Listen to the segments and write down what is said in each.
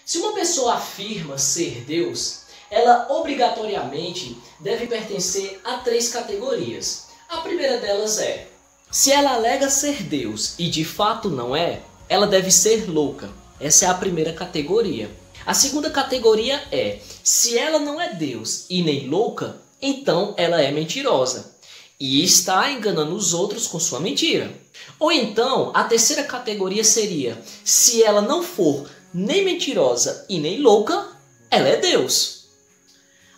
Se uma pessoa afirma ser Deus, ela obrigatoriamente deve pertencer a 3 categorias. A primeira delas é: se ela alega ser Deus e de fato não é, ela deve ser louca. Essa é a primeira categoria. A segunda categoria é: se ela não é Deus e nem louca, então ela é mentirosa e está enganando os outros com sua mentira. Ou então, a terceira categoria seria: se ela não for nem mentirosa e nem louca, ela é Deus.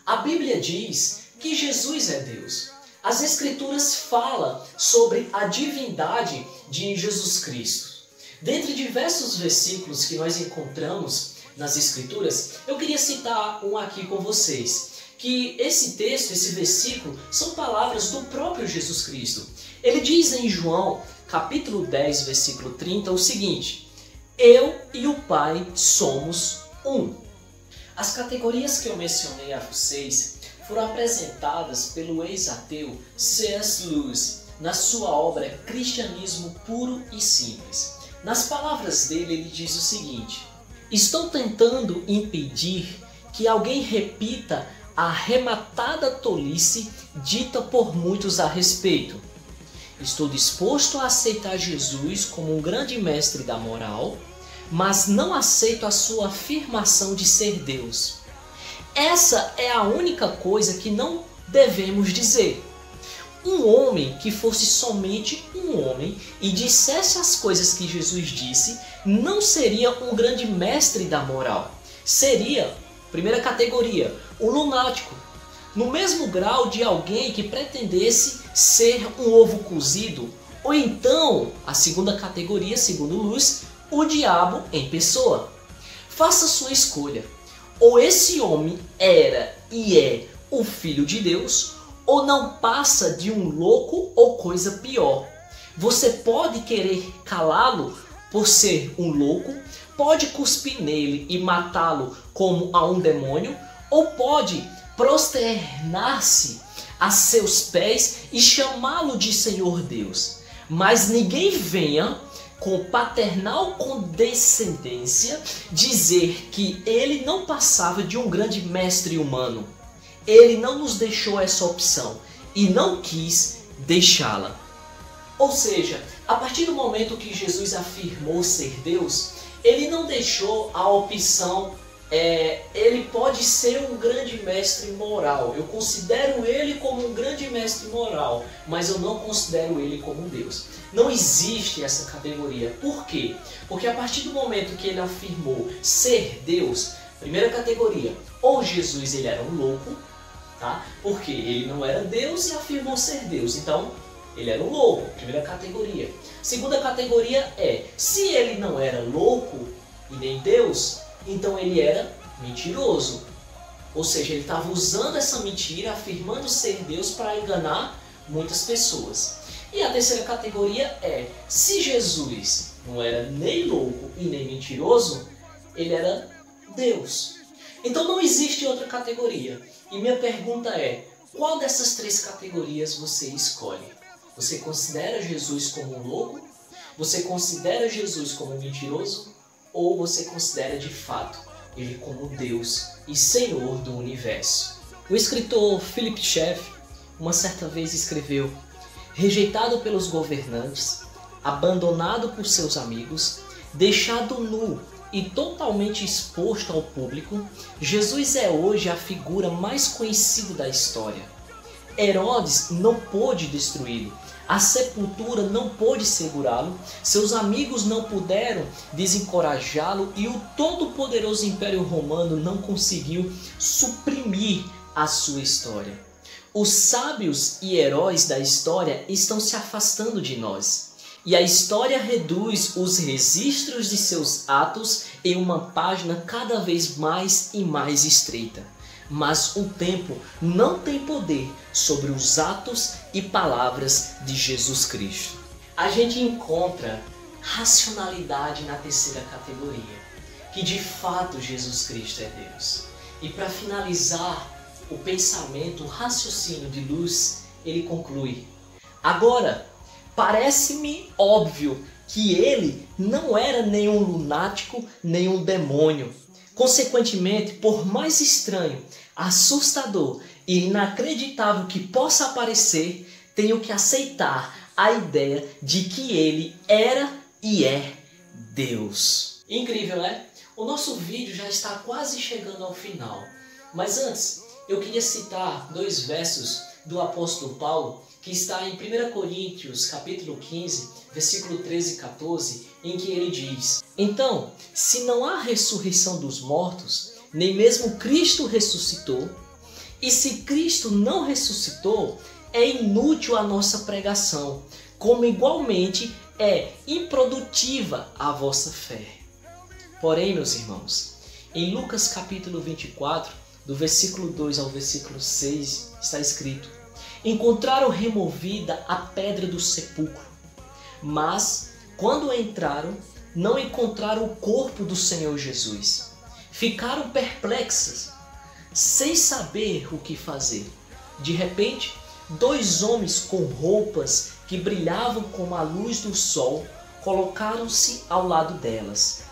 A Bíblia diz que Jesus é Deus. As Escrituras falam sobre a divindade de Jesus Cristo. Dentre diversos versículos que nós encontramos nas Escrituras, eu queria citar um aqui com vocês. Que esse texto, esse versículo, são palavras do próprio Jesus Cristo. Ele diz em João, capítulo 10, versículo 30, o seguinte: eu e o Pai somos um. As categorias que eu mencionei a vocês foram apresentadas pelo ex-ateu C.S. Lewis na sua obra Cristianismo Puro e Simples. Nas palavras dele, ele diz o seguinte: estou tentando impedir que alguém repita a arrematada tolice dita por muitos a respeito. Estou disposto a aceitar Jesus como um grande mestre da moral, mas não aceito a sua afirmação de ser Deus. Essa é a única coisa que não devemos dizer. Um homem que fosse somente um homem e dissesse as coisas que Jesus disse, não seria um grande mestre da moral. Seria, primeira categoria, o lunático. No mesmo grau de alguém que pretendesse ser um ovo cozido. Ou então, a segunda categoria, segundo Lewis, o diabo em pessoa. Faça sua escolha. Ou esse homem era e é o Filho de Deus, ou não passa de um louco ou coisa pior. Você pode querer calá-lo por ser um louco, pode cuspir nele e matá-lo como a um demônio, ou pode prosternar-se a seus pés e chamá-lo de Senhor Deus. Mas ninguém venha com paternal condescendência dizer que ele não passava de um grande mestre humano. Ele não nos deixou essa opção e não quis deixá-la. Ou seja, a partir do momento que Jesus afirmou ser Deus, ele não deixou a opção, ele pode ser um grande mestre moral. Eu considero ele como um grande mestre moral, mas eu não considero ele como Deus. Não existe essa categoria. Por quê? Porque a partir do momento que ele afirmou ser Deus, primeira categoria, ou Jesus ele era um louco, tá? Porque ele não era Deus e afirmou ser Deus, então ele era um louco, primeira categoria. Segunda categoria é, se ele não era louco e nem Deus, então ele era mentiroso. Ou seja, ele estava usando essa mentira, afirmando ser Deus para enganar muitas pessoas. E a terceira categoria é, se Jesus não era nem louco e nem mentiroso, ele era Deus. Então não existe outra categoria. E minha pergunta é, qual dessas 3 categorias você escolhe? Você considera Jesus como um louco? Você considera Jesus como um mentiroso? Ou você considera de fato ele como Deus e Senhor do universo? O escritor Philip Schaff, uma certa vez escreveu: rejeitado pelos governantes, abandonado por seus amigos, deixado nu e totalmente exposto ao público, Jesus é hoje a figura mais conhecida da história. Herodes não pôde destruí-lo, a sepultura não pôde segurá-lo, seus amigos não puderam desencorajá-lo e o todo-poderoso Império Romano não conseguiu suprimir a sua história. Os sábios e heróis da história estão se afastando de nós. E a história reduz os registros de seus atos em uma página cada vez mais e mais estreita. Mas o tempo não tem poder sobre os atos e palavras de Jesus Cristo. A gente encontra racionalidade na terceira categoria, que de fato Jesus Cristo é Deus. E para finalizar o pensamento, o raciocínio de Lewis, ele conclui: agora, parece-me óbvio que ele não era nenhum lunático, nem um demônio. Consequentemente, por mais estranho, assustador e inacreditável que possa parecer, tenho que aceitar a ideia de que ele era e é Deus. Incrível, né? O nosso vídeo já está quase chegando ao final. Mas antes, eu queria citar 2 versos do apóstolo Paulo, que está em 1 Coríntios, capítulo 15, versículo 13 e 14, em que ele diz: Então, se não há ressurreição dos mortos, nem mesmo Cristo ressuscitou, e se Cristo não ressuscitou, é inútil a nossa pregação, como igualmente é improdutiva a vossa fé. Porém, meus irmãos, em Lucas capítulo 24, do versículo 2 ao versículo 6, está escrito: Encontraram removida a pedra do sepulcro, mas, quando entraram, não encontraram o corpo do Senhor Jesus. Ficaram perplexas, sem saber o que fazer. De repente, 2 homens com roupas que brilhavam como a luz do sol colocaram-se ao lado delas.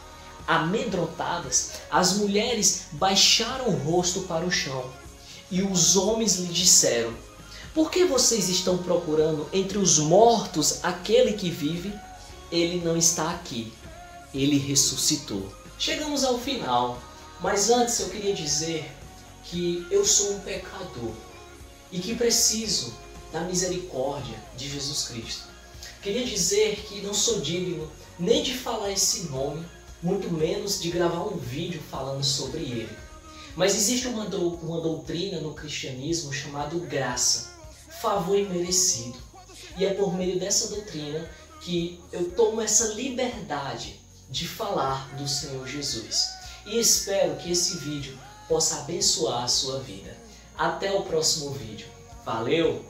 Amedrontadas, as mulheres baixaram o rosto para o chão, e os homens lhe disseram: Por que vocês estão procurando entre os mortos aquele que vive? Ele não está aqui, ele ressuscitou. Chegamos ao final, mas antes eu queria dizer que eu sou um pecador e que preciso da misericórdia de Jesus Cristo. Queria dizer que não sou digno nem de falar esse nome, muito menos de gravar um vídeo falando sobre ele. Mas existe uma doutrina no cristianismo chamada graça, favor imerecido. E é por meio dessa doutrina que eu tomo essa liberdade de falar do Senhor Jesus. E espero que esse vídeo possa abençoar a sua vida. Até o próximo vídeo. Valeu!